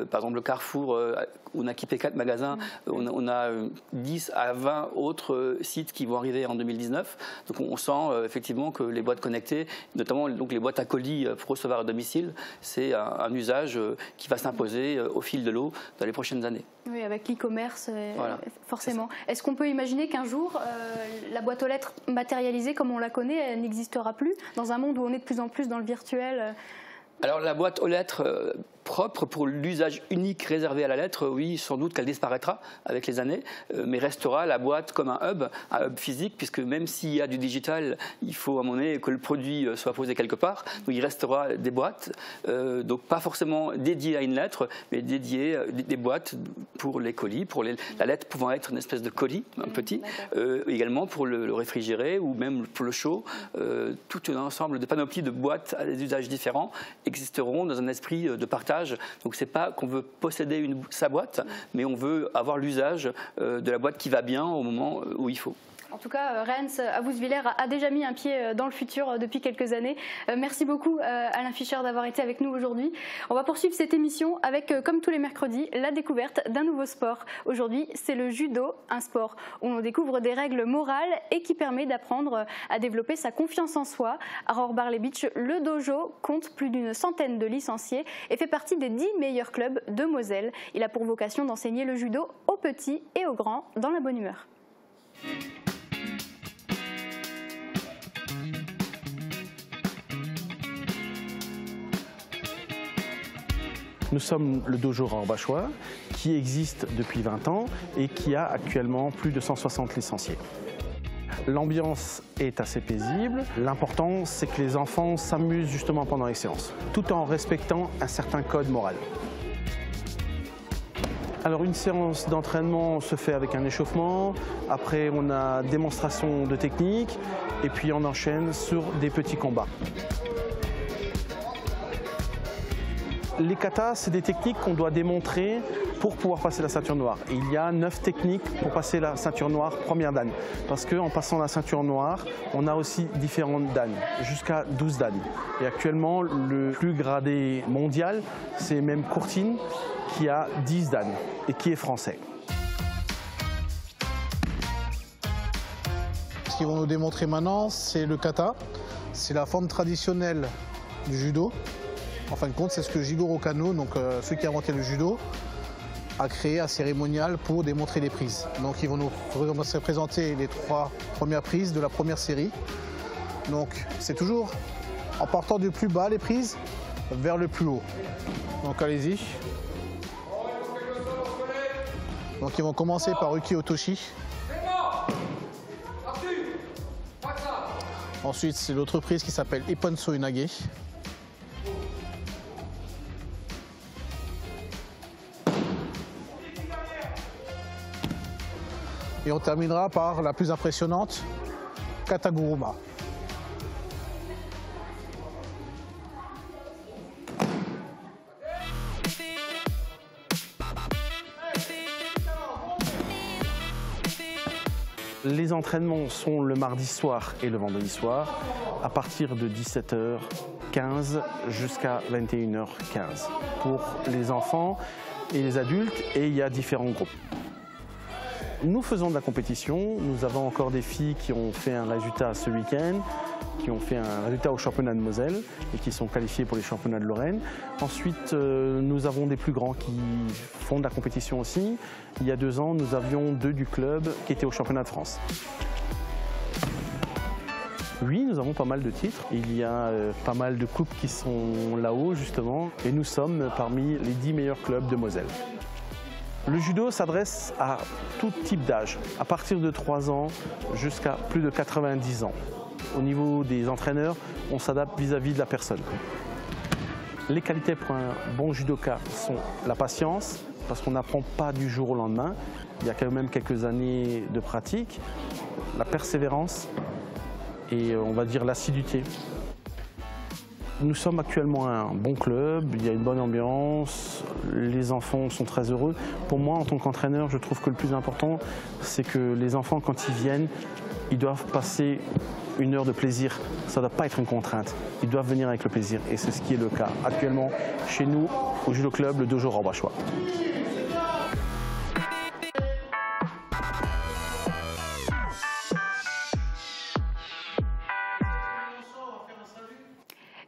par exemple le Carrefour, on a équipé 4 magasins, on a 10 à 20 autres sites qui vont arriver en 2019, donc on sent effectivement que les boîtes connectées, notamment donc les boîtes à colis pour recevoir à domicile, c'est un usage qui va s'imposer au fil de l'eau dans les prochaines années. Oui, avec l'e-commerce, voilà, forcément. Est-ce qu'on peut imaginer qu'un jour, la boîte aux lettres matérialisée comme on la connaît, elle n'existera plus dans un monde où on est de plus en plus dans le virtuel? Alors la boîte aux lettres propre pour l'usage unique réservé à la lettre, oui, sans doute qu'elle disparaîtra avec les années, mais restera la boîte comme un hub physique, puisque même s'il y a du digital, il faut à un moment donné que le produit soit posé quelque part. Donc il restera des boîtes, donc pas forcément dédiées à une lettre, mais dédiées des boîtes pour les colis, pour la lettre pouvant être une espèce de colis, un petit, également pour le réfrigéré ou même pour le chaud. Tout un ensemble de panoplies de boîtes à des usages différents existeront dans un esprit de partage. Donc c'est pas qu'on veut posséder sa boîte, mais on veut avoir l'usage de la boîte qui va bien au moment où il faut. En tout cas, Rens Avusviller a déjà mis un pied dans le futur depuis quelques années. Merci beaucoup Alain Fischer d'avoir été avec nous aujourd'hui. On va poursuivre cette émission avec, comme tous les mercredis, la découverte d'un nouveau sport. Aujourd'hui, c'est le judo, un sport où on découvre des règles morales et qui permet d'apprendre à développer sa confiance en soi. À Rohrer-Beach, le dojo compte plus d'une centaine de licenciés et fait partie des 10 meilleurs clubs de Moselle. Il a pour vocation d'enseigner le judo aux petits et aux grands dans la bonne humeur. Nous sommes le dojo Rohrer-Beach qui existe depuis 20 ans et qui a actuellement plus de 160 licenciés. L'ambiance est assez paisible. L'important, c'est que les enfants s'amusent justement pendant les séances, tout en respectant un certain code moral. Alors une séance d'entraînement se fait avec un échauffement, après on a démonstration de technique et puis on enchaîne sur des petits combats. Les katas, c'est des techniques qu'on doit démontrer pour pouvoir passer la ceinture noire. Et il y a 9 techniques pour passer la ceinture noire première dan. Parce qu'en passant la ceinture noire, on a aussi différentes dan, jusqu'à 12 dan. Et actuellement, le plus gradé mondial, c'est même Courtine, qui a 10 dan et qui est français. Ce qu'ils vont nous démontrer maintenant, c'est le kata. C'est la forme traditionnelle du judo. En fin de compte, c'est ce que Jigoro Kano, donc celui qui a inventé le judo, a créé un cérémonial pour démontrer les prises. Donc ils vont nous présenter les 3 premières prises de la première série. Donc c'est toujours en partant du plus bas les prises vers le plus haut. Donc allez-y. Donc ils vont commencer par Uki Otoshi. Ensuite c'est l'autre prise qui s'appelle Ipponso Inage. Et on terminera par la plus impressionnante, Kataguruma. Les entraînements sont le mardi soir et le vendredi soir, à partir de 17h15 jusqu'à 21h15 pour les enfants et les adultes, et il y a différents groupes. Nous faisons de la compétition, nous avons encore des filles qui ont fait un résultat ce week-end, qui ont fait un résultat au championnat de Moselle et qui sont qualifiés pour les championnats de Lorraine. Ensuite, nous avons des plus grands qui font de la compétition aussi. Il y a 2 ans, nous avions 2 du club qui étaient au championnat de France. Oui, nous avons pas mal de titres. Il y a pas mal de coupes qui sont là-haut justement et nous sommes parmi les 10 meilleurs clubs de Moselle. Le judo s'adresse à tout type d'âge, à partir de 3 ans jusqu'à plus de 90 ans. Au niveau des entraîneurs, on s'adapte vis-à-vis de la personne. Les qualités pour un bon judoka sont la patience, parce qu'on n'apprend pas du jour au lendemain. Il y a quand même quelques années de pratique, la persévérance et on va dire l'assiduité. Nous sommes actuellement un bon club, il y a une bonne ambiance, les enfants sont très heureux. Pour moi, en tant qu'entraîneur, je trouve que le plus important, c'est que les enfants, quand ils viennent, ils doivent passer une heure de plaisir. Ça ne doit pas être une contrainte. Ils doivent venir avec le plaisir et c'est ce qui est le cas actuellement chez nous, au Judo Club, le dojo Robachois.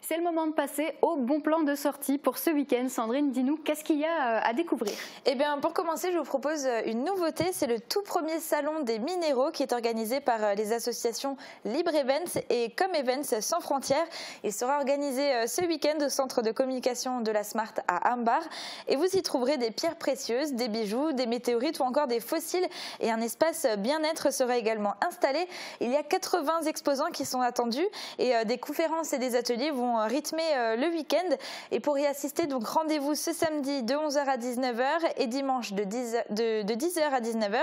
C'est le moment de passer au bon plan de sortie pour ce week-end. Sandrine, dis-nous, qu'est-ce qu'il y a à découvrir? Eh bien, pour commencer, je vous propose une nouveauté. C'est le tout premier salon des minéraux qui est organisé par les associations Libre Events et Comme Events Sans Frontières. Il sera organisé ce week-end au centre de communication de la Smart à Ambar. Et vous y trouverez des pierres précieuses, des bijoux, des météorites ou encore des fossiles. Et un espace bien-être sera également installé. Il y a 80 exposants qui sont attendus et des conférences et des ateliers vont rythmer le week-end. Et pour y assister, donc rendez-vous ce samedi de 11h à 19h et dimanche de 10h à 19h.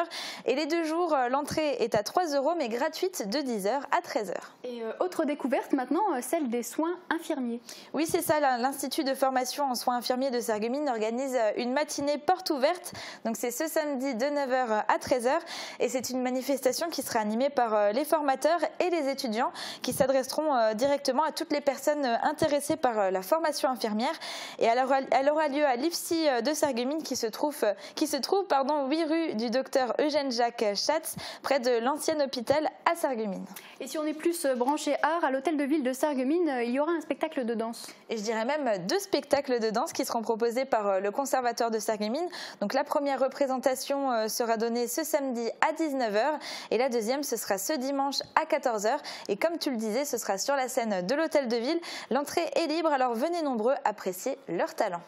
Et les 2 jours, l'entrée est à 3 € mais gratuite de 10h à 13h. Et autre découverte maintenant, celle des soins infirmiers. Oui, c'est ça. L'Institut de formation en soins infirmiers de Sarreguemines organise une matinée porte ouverte. Donc c'est ce samedi de 9h à 13h. Et c'est une manifestation qui sera animée par les formateurs et les étudiants qui s'adresseront directement à toutes les personnes intéressée par la formation infirmière et elle aura lieu à l'IFSI de Sarreguemines qui se trouve 8 rue du docteur Eugène Jacques Schatz près de l'ancien hôpital à Sarreguemines. Et si on est plus branché art, à l'hôtel de ville de Sarreguemines, il y aura un spectacle de danse. Et je dirais même 2 spectacles de danse qui seront proposés par le conservatoire de Sarreguemines. Donc la première représentation sera donnée ce samedi à 19h et la deuxième ce sera ce dimanche à 14h. Et comme tu le disais, ce sera sur la scène de l'hôtel de ville. L'entrée est libre, alors venez nombreux apprécier leur talent.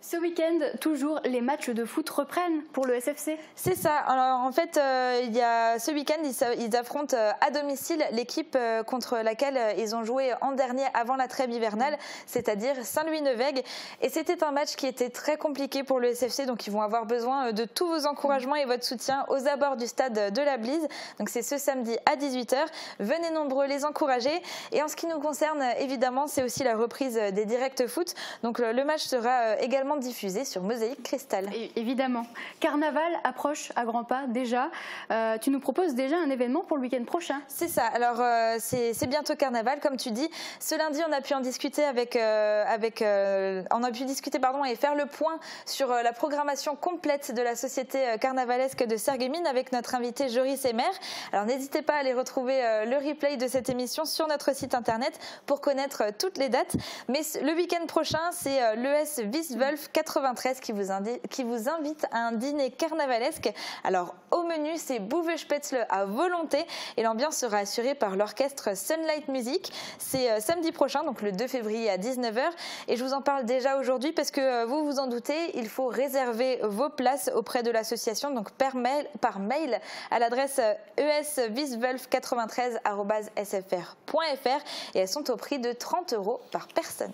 Ce week-end, toujours, les matchs de foot reprennent pour le SFC. C'est ça. Alors en fait, ce week-end, ils affrontent à domicile l'équipe contre laquelle ils ont joué en dernier avant la trêve hivernale, c'est-à-dire Saint-Louis-Nevègue. Et c'était un match qui était très compliqué pour le SFC, donc ils vont avoir besoin de tous vos encouragements et votre soutien aux abords du stade de la Blise. Donc c'est ce samedi à 18h. Venez nombreux les encourager. Et en ce qui nous concerne, évidemment, c'est aussi la reprise des directs foot. Donc le match sera également diffusé sur Mosaïque Cristal. Et évidemment. Carnaval approche à grands pas déjà. Tu nous proposes déjà un événement pour le week-end prochain. C'est ça. Alors c'est bientôt Carnaval, comme tu dis. Ce lundi, on a pu en discuter on a pu discuter et faire le point sur la programmation complète de la société carnavalesque de Sarreguemines avec notre invité Joris Emer. Alors n'hésitez pas à aller retrouver le replay de cette émission sur notre site internet pour connaître toutes les dates. Mais le week-end prochain, c'est l'ES Wieswolf 93 qui vous invite à un dîner carnavalesque. Alors au menu, c'est Bouve Spätzle à volonté et l'ambiance sera assurée par l'orchestre Sunlight Music. C'est samedi prochain, donc le 2 février à 19h. Et je vous en parle déjà aujourd'hui parce que vous vous en doutez, il faut réserver vos places auprès de l'association, donc par mail à l'adresse eswieswolf93@sfr.fr et elles sont au prix de 30 € par personne.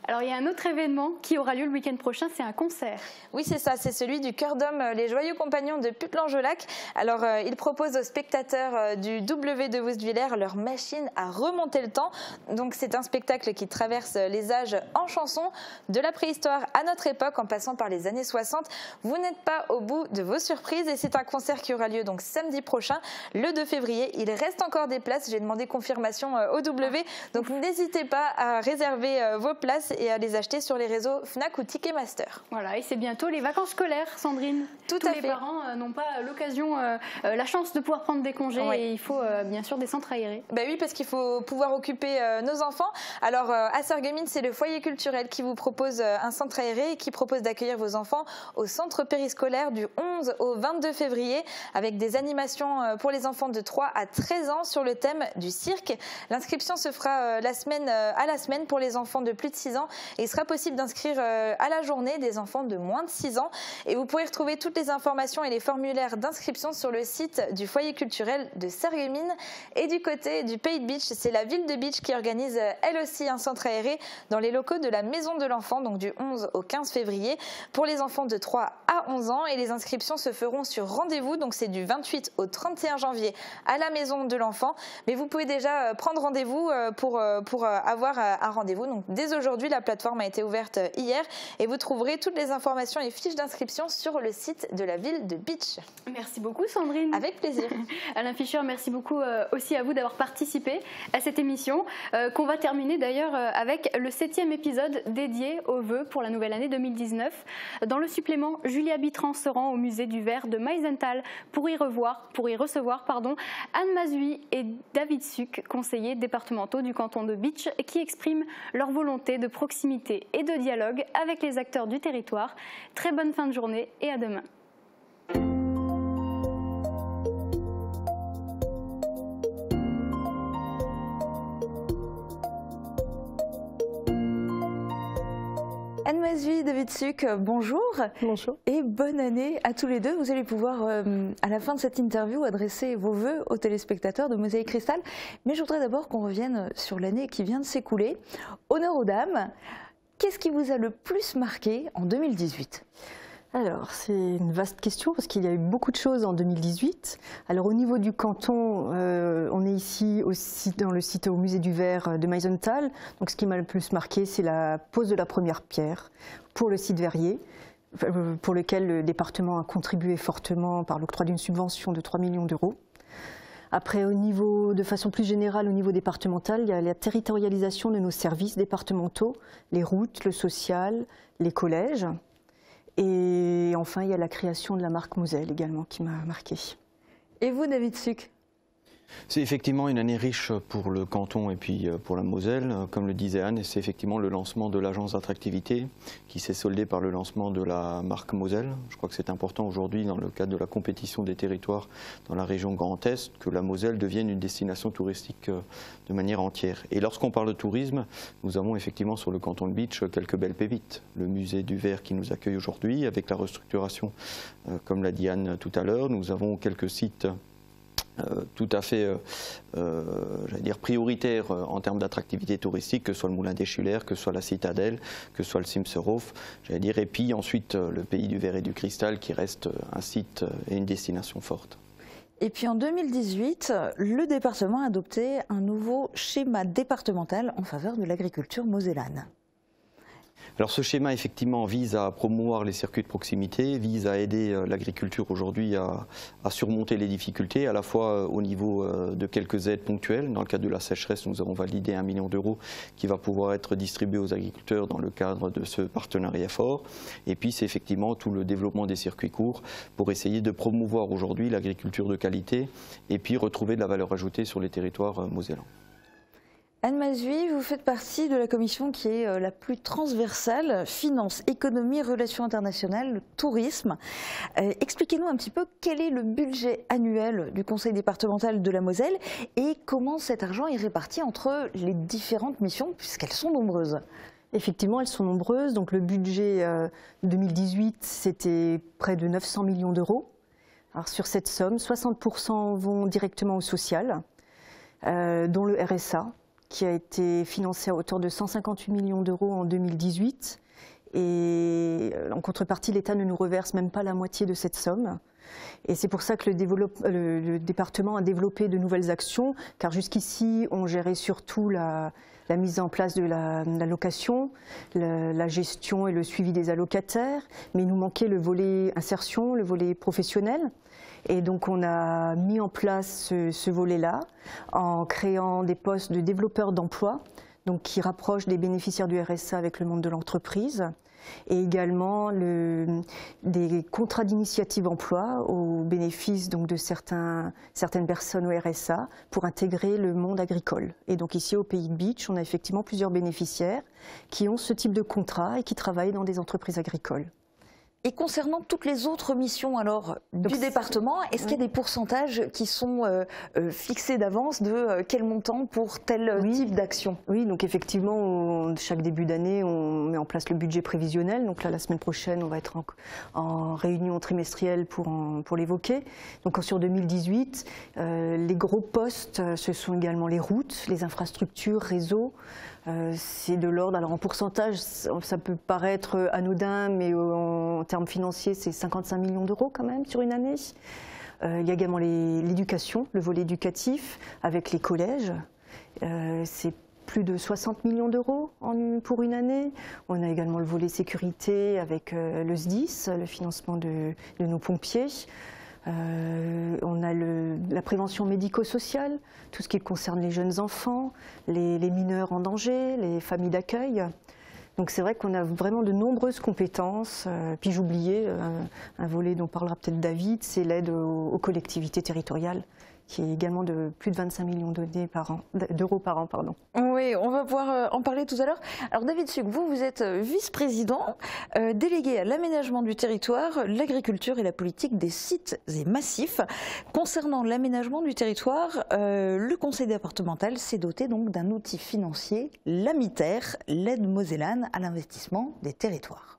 Alors il y a un autre événement qui aura lieu le week-end prochain, c'est un concert. Oui, c'est ça, c'est celui du chœur d'hommes Les Joyeux Compagnons de Puttelange-au-Lac. Alors ils proposent aux spectateurs du W de Woustviller leur machine à remonter le temps. Donc c'est un spectacle qui traverse les âges en chanson, de la préhistoire à notre époque en passant par les années 60. Vous n'êtes pas au bout de vos surprises et c'est un concert qui aura lieu donc samedi prochain, le 2 février. Il reste encore des places, j'ai demandé confirmation au W, donc n'hésitez pas à réserver vos places et à les acheter sur les réseaux Fnac ou Ticketmaster. Voilà, et c'est bientôt les vacances scolaires, Sandrine. Tous les parents n'ont pas l'occasion, la chance de pouvoir prendre des congés et il faut bien sûr des centres aérés. Ben oui, parce qu'il faut pouvoir occuper nos enfants. Alors à Sarreguemines, c'est le foyer culturel qui vous propose un centre aéré et qui propose d'accueillir vos enfants au centre périscolaire du 11 au 22 février avec des animations pour les enfants de 3 à 13 ans sur le thème du cirque. L'inscription se fera à la semaine pour les enfants de plus de 6 ans ans. Et il sera possible d'inscrire à la journée des enfants de moins de 6 ans. Et vous pourrez retrouver toutes les informations et les formulaires d'inscription sur le site du foyer culturel de Sarreguemines. Et du côté du Pays de Bitche, c'est la ville de Bitche qui organise elle aussi un centre aéré dans les locaux de la Maison de l'Enfant, donc du 11 au 15 février, pour les enfants de 3 à 11 ans. Et les inscriptions se feront sur rendez-vous, donc c'est du 28 au 31 janvier à la Maison de l'Enfant. Mais vous pouvez déjà prendre rendez-vous pour avoir un rendez-vous. Donc dès aujourd'hui, la plateforme a été ouverte hier et vous trouverez toutes les informations et fiches d'inscription sur le site de la ville de Bitche. Merci beaucoup Sandrine. Avec plaisir. Alain Fischer, merci beaucoup aussi à vous d'avoir participé à cette émission qu'on va terminer d'ailleurs avec le 7e épisode dédié aux vœux pour la nouvelle année 2019. Dans le supplément, Julia Bitran se rend au musée du verre de Meisenthal pour y recevoir Anne Mazui et David Suc, conseillers départementaux du canton de Bitche, qui expriment leur volonté de proximité et de dialogue avec les acteurs du territoire. Très bonne fin de journée et à demain. Anne Mazui, David Suc, bonjour. Bonjour. Et bonne année à tous les deux. Vous allez pouvoir, à la fin de cette interview, adresser vos vœux aux téléspectateurs de Mosaïque Cristal. Mais je voudrais d'abord qu'on revienne sur l'année qui vient de s'écouler. Honneur aux dames. Qu'est-ce qui vous a le plus marqué en 2018 ? Alors, c'est une vaste question parce qu'il y a eu beaucoup de choses en 2018. Alors, au niveau du canton, on est ici aussi dans le site au musée du verre de Meisenthal. Donc, ce qui m'a le plus marqué, c'est la pose de la première pierre pour le site verrier, pour lequel le département a contribué fortement par l'octroi d'une subvention de 3 millions d'euros. Après, de façon plus générale, au niveau départemental, il y a la territorialisation de nos services départementaux, les routes, le social, les collèges. Et enfin, il y a la création de la marque Moselle également qui m'a marqué. Et vous, David Suc ? C'est effectivement une année riche pour le canton et puis pour la Moselle. Comme le disait Anne, c'est effectivement le lancement de l'agence d'attractivité qui s'est soldé par le lancement de la marque Moselle. Je crois que c'est important aujourd'hui, dans le cadre de la compétition des territoires dans la région Grand Est, que la Moselle devienne une destination touristique de manière entière. Et lorsqu'on parle de tourisme, nous avons effectivement sur le canton de Bitche quelques belles pépites. Le musée du verre qui nous accueille aujourd'hui avec la restructuration, comme l'a dit Anne tout à l'heure. Nous avons quelques sites tout à fait prioritaire en termes d'attractivité touristique, que ce soit le Moulin des Schiller, que ce soit la Citadelle, que ce soit le Simserhof, et puis ensuite le Pays du verre et du cristal qui reste un site et une destination forte. Et puis en 2018, le département a adopté un nouveau schéma départemental en faveur de l'agriculture mosellane. Alors ce schéma effectivement vise à promouvoir les circuits de proximité, vise à aider l'agriculture aujourd'hui à surmonter les difficultés, à la fois au niveau de quelques aides ponctuelles. Dans le cadre de la sécheresse, nous avons validé 1 million d'euros qui va pouvoir être distribué aux agriculteurs dans le cadre de ce partenariat fort. Et puis c'est effectivement tout le développement des circuits courts pour essayer de promouvoir aujourd'hui l'agriculture de qualité et puis retrouver de la valeur ajoutée sur les territoires mosellans. Anne Mazui, vous faites partie de la commission qui est la plus transversale, finance, économie, relations internationales, tourisme. Expliquez-nous un petit peu quel est le budget annuel du conseil départemental de la Moselle et comment cet argent est réparti entre les différentes missions puisqu'elles sont nombreuses. Effectivement, elles sont nombreuses. Donc le budget 2018, c'était près de 900 millions d'euros. Alors sur cette somme, 60% vont directement au social, dont le RSA, qui a été financé à hauteur de 158 millions d'euros en 2018. Et en contrepartie, l'État ne nous reverse même pas la moitié de cette somme. Et c'est pour ça que le département a développé de nouvelles actions, car jusqu'ici, on gérait surtout la mise en place de la location, la gestion et le suivi des allocataires, mais il nous manquait le volet insertion, le volet professionnel. Et donc on a mis en place ce volet-là en créant des postes de développeurs d'emploi, donc qui rapprochent des bénéficiaires du RSA avec le monde de l'entreprise, et également des contrats d'initiative emploi au bénéfice donc, de certaines personnes au RSA pour intégrer le monde agricole. Et donc ici au Pays de Bitche, on a effectivement plusieurs bénéficiaires qui ont ce type de contrat et qui travaillent dans des entreprises agricoles. Et concernant toutes les autres missions alors du département, est-ce qu'il y a des pourcentages qui sont fixés d'avance de quel montant pour tel type d'action? Oui, donc effectivement, chaque début d'année, on met en place le budget prévisionnel. Donc là, la semaine prochaine, on va être en réunion trimestrielle pour l'évoquer. Donc sur 2018, les gros postes, ce sont également les routes, les infrastructures, réseaux. C'est de l'ordre, alors en pourcentage, ça peut paraître anodin, mais en termes financiers, c'est 55 millions d'euros quand même sur une année. Il y a également l'éducation, le volet éducatif avec les collèges. C'est plus de 60 millions d'euros pour une année. On a également le volet sécurité avec le SDIS, le financement de nos pompiers. On a la prévention médico-sociale, tout ce qui concerne les jeunes enfants, les mineurs en danger, les familles d'accueil. Donc c'est vrai qu'on a vraiment de nombreuses compétences. Puis j'oubliais un volet dont parlera peut-être David, c'est l'aide aux collectivités territoriales, qui est également de plus de 25 millions d'euros par an. Pardon. Oui, on va pouvoir en parler tout à l'heure. Alors David Suc, vous êtes vice-président délégué à l'aménagement du territoire, l'agriculture et la politique des sites et massifs. Concernant l'aménagement du territoire, le conseil départemental s'est doté donc d'un outil financier, l'AMITER, l'aide mosellane à l'investissement des territoires.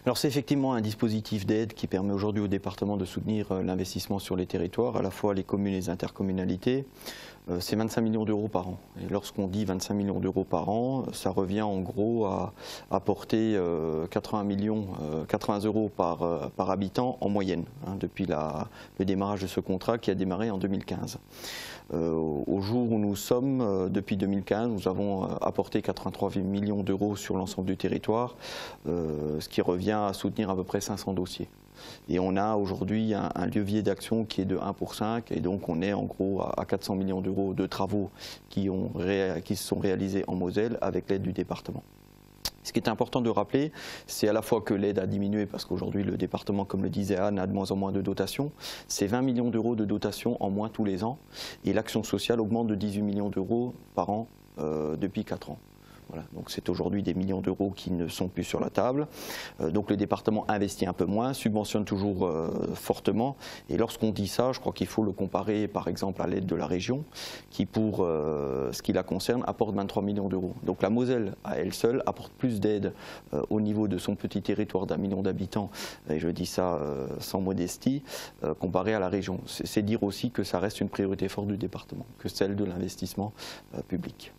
Alors c'est effectivement un dispositif d'aide qui permet aujourd'hui au département de soutenir l'investissement sur les territoires, à la fois les communes et les intercommunalités. C'est 25 millions d'euros par an. Et lorsqu'on dit 25 millions d'euros par an, ça revient en gros à apporter 80 euros par habitant en moyenne, depuis le démarrage de ce contrat qui a démarré en 2015. Au jour où nous sommes, depuis 2015, nous avons apporté 83 millions d'euros sur l'ensemble du territoire, ce qui revient à soutenir à peu près 500 dossiers. Et on a aujourd'hui un levier d'action qui est de 1 pour 5, et donc on est en gros à 400 millions d'euros de travaux qui se sont réalisés en Moselle avec l'aide du département. Ce qui est important de rappeler, c'est à la fois que l'aide a diminué parce qu'aujourd'hui le département, comme le disait Anne, a de moins en moins de dotations. C'est 20 millions d'euros de dotations en moins tous les ans, et l'action sociale augmente de 18 millions d'euros par an depuis 4 ans. Voilà, donc c'est aujourd'hui des millions d'euros qui ne sont plus sur la table. Donc le département investit un peu moins, subventionne toujours fortement. Et lorsqu'on dit ça, je crois qu'il faut le comparer par exemple à l'aide de la région, qui pour ce qui la concerne apporte 23 millions d'euros. Donc la Moselle, à elle seule, apporte plus d'aide au niveau de son petit territoire d'1 million d'habitants, et je dis ça sans modestie, comparé à la région. C'est dire aussi que ça reste une priorité forte du département, que celle de l'investissement public.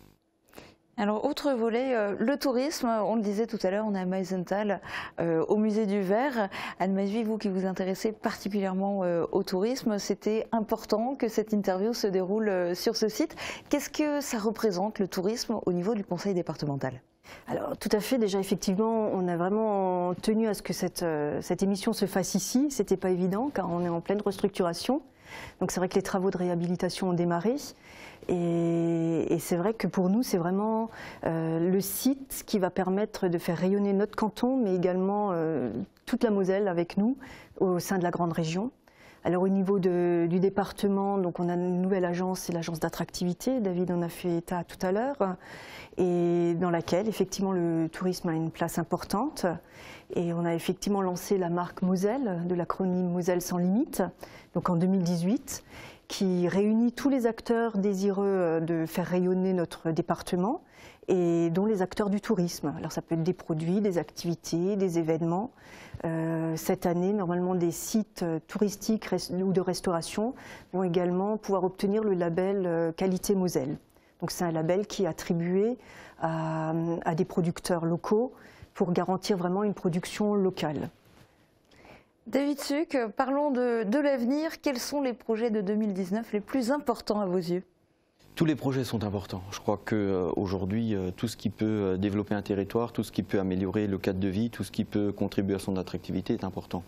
Alors, autre volet, le tourisme, on le disait tout à l'heure, on est à Meisenthal, au musée du Verre. Anne Majvi, vous qui vous intéressez particulièrement au tourisme, c'était important que cette interview se déroule sur ce site. Qu'est-ce que ça représente, le tourisme, au niveau du conseil départemental ? Alors tout à fait, déjà effectivement, on a vraiment tenu à ce que cette émission se fasse ici. C'était pas évident car on est en pleine restructuration. Donc c'est vrai que les travaux de réhabilitation ont démarré. Et c'est vrai que pour nous, c'est vraiment le site qui va permettre de faire rayonner notre canton, mais également toute la Moselle avec nous au sein de la grande région. Alors au niveau du département, donc on a une nouvelle agence, c'est l'agence d'attractivité, David en a fait état tout à l'heure, et dans laquelle effectivement le tourisme a une place importante. Et on a effectivement lancé la marque Moselle, de l'acronyme Moselle sans limite, donc en 2018, qui réunit tous les acteurs désireux de faire rayonner notre département, et dont les acteurs du tourisme. Alors ça peut être des produits, des activités, des événements. Cette année, normalement, des sites touristiques ou de restauration vont également pouvoir obtenir le label Qualité Moselle. Donc c'est un label qui est attribué à des producteurs locaux pour garantir vraiment une production locale. David Suc, parlons de l'avenir. Quels sont les projets de 2019 les plus importants à vos yeux ? Tous les projets sont importants. Je crois qu'aujourd'hui, tout ce qui peut développer un territoire, tout ce qui peut améliorer le cadre de vie, tout ce qui peut contribuer à son attractivité est important.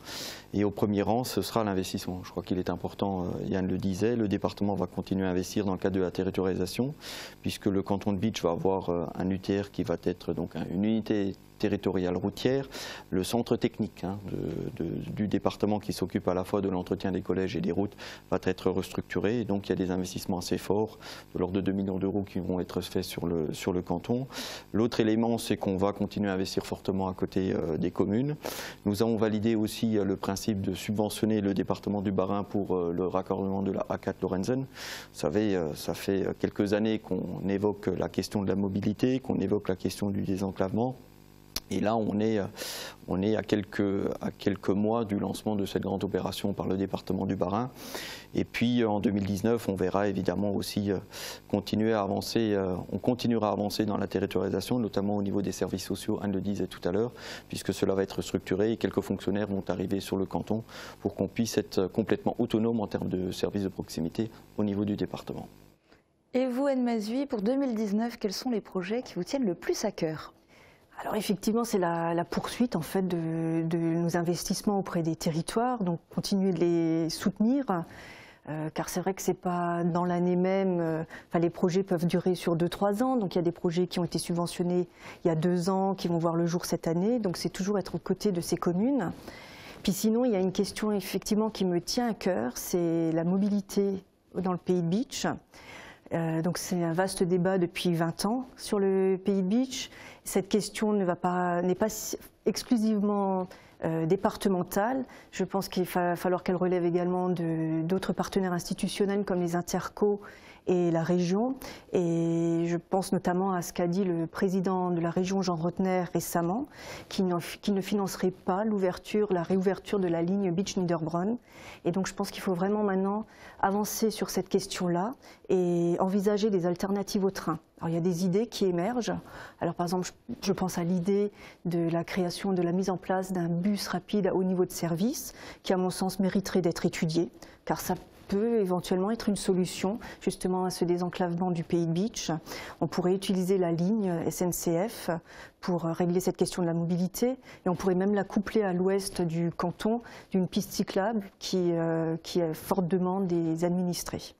Et au premier rang, ce sera l'investissement. Je crois qu'il est important, Yann le disait, le département va continuer à investir dans le cadre de la territorialisation, puisque le canton de Bitche va avoir un UTR qui va être donc une unité territoriale routière, le centre technique du département qui s'occupe à la fois de l'entretien des collèges et des routes va être restructuré. Et donc il y a des investissements assez forts, de l'ordre de 2 millions d'euros qui vont être faits sur le canton. L'autre élément, c'est qu'on va continuer à investir fortement à côté des communes. Nous avons validé aussi le principe de subventionner le département du Bas-Rhin pour le raccordement de la A4 Lorenzen. Vous savez, ça fait quelques années qu'on évoque la question de la mobilité, qu'on évoque la question du désenclavement. Et là, on est à quelques mois du lancement de cette grande opération par le département du Bas-Rhin. Et puis en 2019, on verra évidemment aussi continuera à avancer dans la territorialisation, notamment au niveau des services sociaux, Anne le disait tout à l'heure, puisque cela va être structuré et quelques fonctionnaires vont arriver sur le canton pour qu'on puisse être complètement autonome en termes de services de proximité au niveau du département. Et vous, Anne Mazui, pour 2019, quels sont les projets qui vous tiennent le plus à cœur ? Alors effectivement, c'est la poursuite en fait de nos investissements auprès des territoires, donc continuer de les soutenir, car c'est vrai que c'est pas dans l'année même, les projets peuvent durer sur 2-3 ans, donc il y a des projets qui ont été subventionnés il y a 2 ans, qui vont voir le jour cette année, donc c'est toujours être aux côtés de ces communes. Puis sinon, il y a une question effectivement qui me tient à cœur, c'est la mobilité dans le Pays de Bitche. Donc c'est un vaste débat depuis 20 ans sur le Pays de Bitche. Cette question n'est pas exclusivement départementale. Je pense qu'il va falloir qu'elle relève également d'autres partenaires institutionnels comme les intercos et la région. Et je pense notamment à ce qu'a dit le président de la région, Jean Rotner, récemment, qui ne financerait pas la réouverture de la ligne Bitche-Niederbronn. Et donc je pense qu'il faut vraiment maintenant avancer sur cette question-là et envisager des alternatives au train. Alors il y a des idées qui émergent. Alors par exemple, je pense à l'idée de la création, de la mise en place d'un bus rapide à haut niveau de service, qui à mon sens mériterait d'être étudié, car ça peut éventuellement être une solution justement à ce désenclavement du Pays de Bitche. On pourrait utiliser la ligne SNCF pour régler cette question de la mobilité et on pourrait même la coupler à l'ouest du canton d'une piste cyclable qui est forte demande des administrés.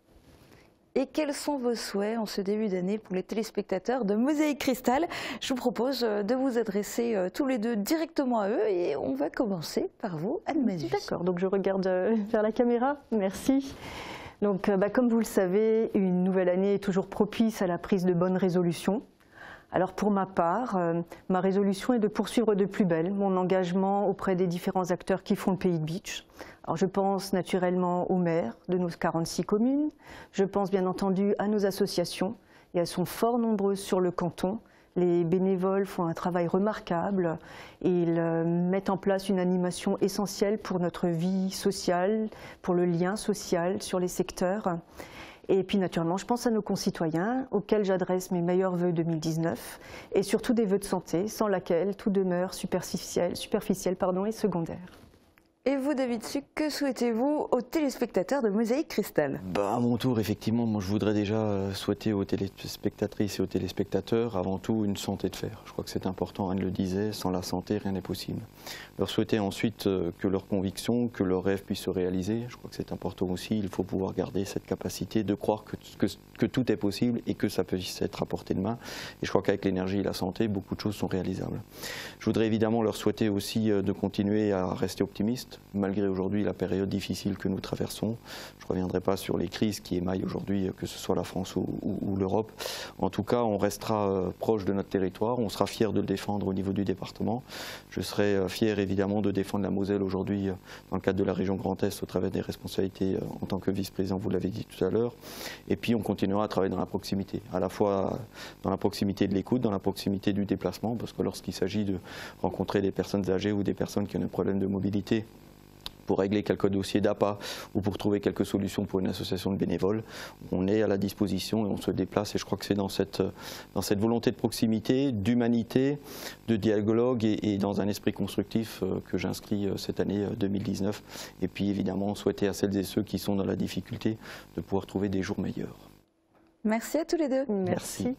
Et quels sont vos souhaits en ce début d'année pour les téléspectateurs de Mosaïque Cristal? Je vous propose de vous adresser tous les deux directement à eux et on va commencer par vous, Anne Mazui. D'accord, donc je regarde vers la caméra, merci. Donc comme vous le savez, une nouvelle année est toujours propice à la prise de bonnes résolutions. Alors pour ma part, ma résolution est de poursuivre de plus belle mon engagement auprès des différents acteurs qui font le Pays de Bitche. Alors je pense naturellement aux maires de nos 46 communes, je pense bien entendu à nos associations, et elles sont fort nombreuses sur le canton. Les bénévoles font un travail remarquable et ils mettent en place une animation essentielle pour notre vie sociale, pour le lien social sur les secteurs. Et puis naturellement, je pense à nos concitoyens auxquels j'adresse mes meilleurs vœux 2019 et surtout des vœux de santé sans laquelle tout demeure superficiel et secondaire. Et vous, David Suc, que souhaitez-vous aux téléspectateurs de Mosaïque Cristal? À mon tour, effectivement, moi je voudrais déjà souhaiter aux téléspectatrices et aux téléspectateurs avant tout une santé de fer. Je crois que c'est important, Anne le disait, sans la santé, rien n'est possible. Leur souhaiter ensuite que leurs convictions, que leurs rêves puissent se réaliser. Je crois que c'est important aussi, il faut pouvoir garder cette capacité de croire que tout est possible et que ça peut être à portée de main. Et je crois qu'avec l'énergie et la santé, beaucoup de choses sont réalisables. Je voudrais évidemment leur souhaiter aussi de continuer à rester optimistes, malgré aujourd'hui la période difficile que nous traversons. Je ne reviendrai pas sur les crises qui émaillent aujourd'hui, que ce soit la France ou l'Europe. En tout cas, on restera proche de notre territoire, on sera fiers de le défendre au niveau du département. Je serai fier évidemment de défendre la Moselle aujourd'hui dans le cadre de la région Grand Est au travers des responsabilités en tant que vice-président, vous l'avez dit tout à l'heure. Et puis on continuera à travailler dans la proximité, à la fois dans la proximité de l'écoute, dans la proximité du déplacement, parce que lorsqu'il s'agit de rencontrer des personnes âgées ou des personnes qui ont des problèmes de mobilité, pour régler quelques dossiers d'APA ou pour trouver quelques solutions pour une association de bénévoles, on est à la disposition et on se déplace. Et je crois que c'est dans cette volonté de proximité, d'humanité, de dialogue et dans un esprit constructif que j'inscris cette année 2019. Et puis évidemment, souhaiter à celles et ceux qui sont dans la difficulté de pouvoir trouver des jours meilleurs. Merci à tous les deux. Merci.